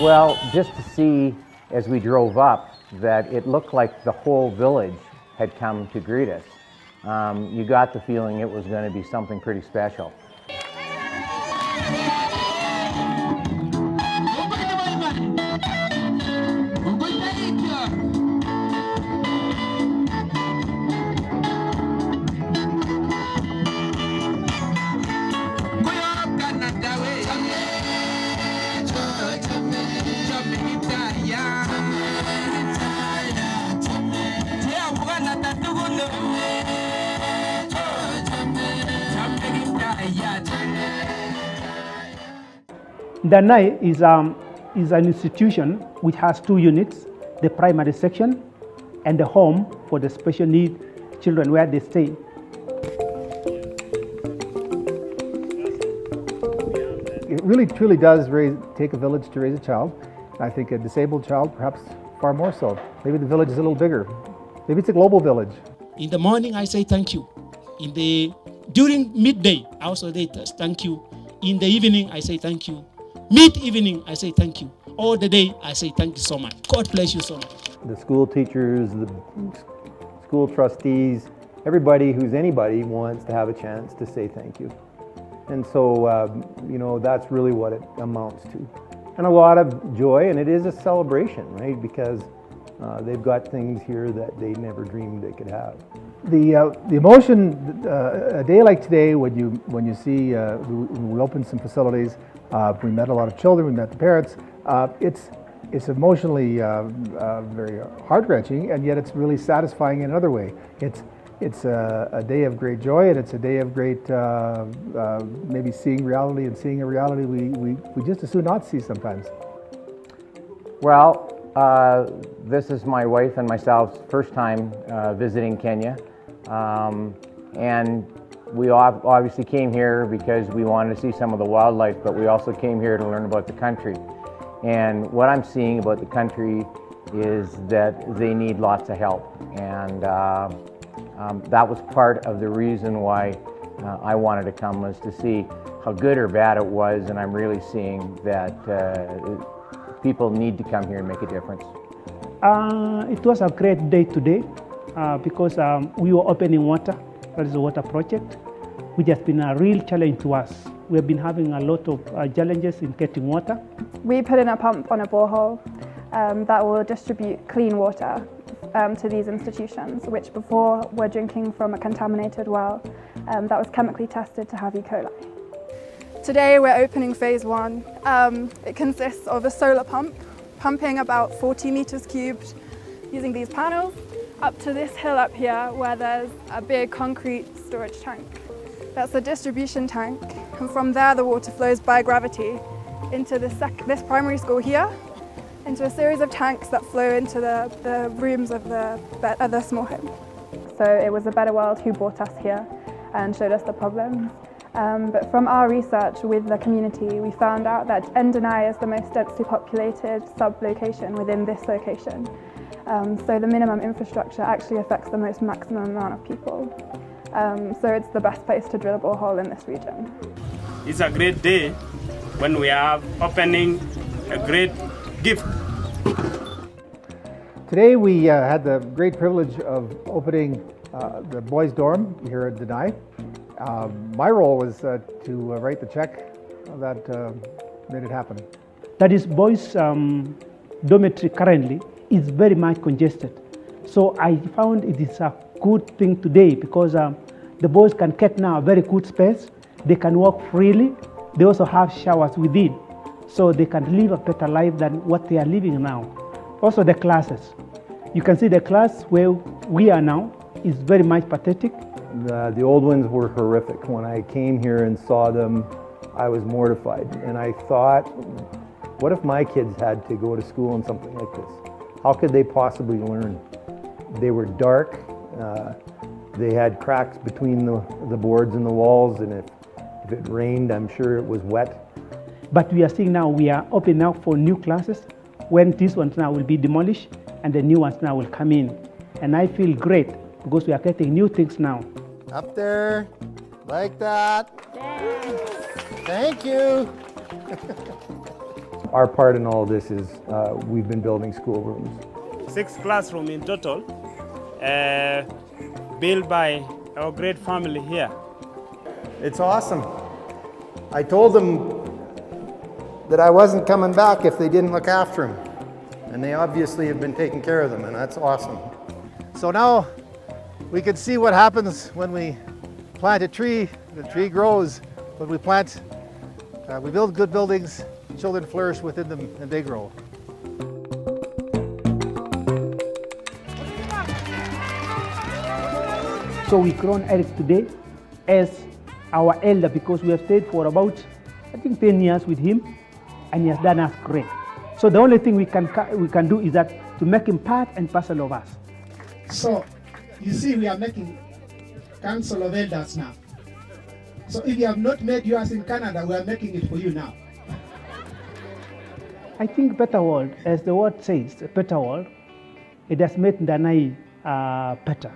Well, just to see as we drove up that it looked like the whole village had come to greet us. You got the feeling it was going to be something pretty special. Ndanai is an institution which has two units, the primary section and the home for the special needs children where they stay. It really truly does take a village to raise a child. I think a disabled child perhaps far more so. Maybe the village is a little bigger. Maybe it's a global village. In the morning I say thank you. During midday I also say thank you. In the evening I say thank you. Mid-evening, I say thank you. All the day, I say thank you so much. God bless you so much. The school teachers, the school trustees, everybody who's anybody wants to have a chance to say thank you. And so, that's really what it amounts to. And a lot of joy, and it is a celebration, right? Because they've got things here that they never dreamed they could have. The emotion, a day like today, when you see, we opened some facilities, we met a lot of children, we met the parents. It's emotionally very heart-wrenching, and yet it's really satisfying in another way. It's a day of great joy, and it's a day of great maybe seeing reality and seeing a reality we just as soon not see sometimes. Well, this is my wife and myself's first time visiting Kenya, and we obviously came here because we wanted to see some of the wildlife, but we also came here to learn about the country. And what I'm seeing about the country is that they need lots of help, and that was part of the reason why I wanted to come, was to see how good or bad it was, and I'm really seeing that people need to come here and make a difference. It was a great day today because we were opening water. That is a water project, which has been a real challenge to us. We have been having a lot of challenges in getting water. We put in a pump on a borehole that will distribute clean water to these institutions, which before were drinking from a contaminated well that was chemically tested to have E. coli. Today we're opening phase 1. It consists of a solar pump, pumping about 40 meters cubed using these panels up to this hill up here where there's a big concrete storage tank. That's the distribution tank, and from there the water flows by gravity into this primary school here, into a series of tanks that flow into the rooms of the small home. So it was a Better World who brought us here and showed us the problems. But from our research with the community, we found out that Ndanai is the most densely populated sub-location within this location. So the minimum infrastructure actually affects the most maximum amount of people. So it's the best place to drill a borehole in this region. It's a great day when we are opening a great gift. Today we had the great privilege of opening the boys' dorm here at Ndanai. My role was to write the check that made it happen. That is, boys' dormitory currently is very much congested. So I found it is a good thing today because the boys can get now a very good space. They can walk freely. They also have showers within, so they can live a better life than what they are living now. Also the classes. You can see the class where we are now is very much pathetic. The old ones were horrific. When I came here and saw them, I was mortified. And I thought, what if my kids had to go to school in something like this? How could they possibly learn? They were dark. They had cracks between the boards and the walls, and if it rained, I'm sure it was wet. But we are seeing now, we are open now for new classes when these ones now will be demolished and the new ones now will come in. And I feel great because we are getting new things now. Up there, like that. Thanks. Thank you. our part in all of this is we've been building schoolrooms. 6 classrooms in total, built by our great family here. It's awesome. I told them that I wasn't coming back if they didn't look after them. And they obviously have been taking care of them, and that's awesome. So now we can see what happens when we plant a tree. The tree grows. When we plant, we build good buildings, children flourish within them and they grow. So we crown Eric today as our elder because we have stayed for about, I think, 10 years with him, and he has done us great. So the only thing we can do is that to make him part and parcel of us. So you see, we are making Council of Elders now. So if you have not made yours in Canada, we are making it for you now. I think better world, as the word says, a better world, it has made Ndanai better.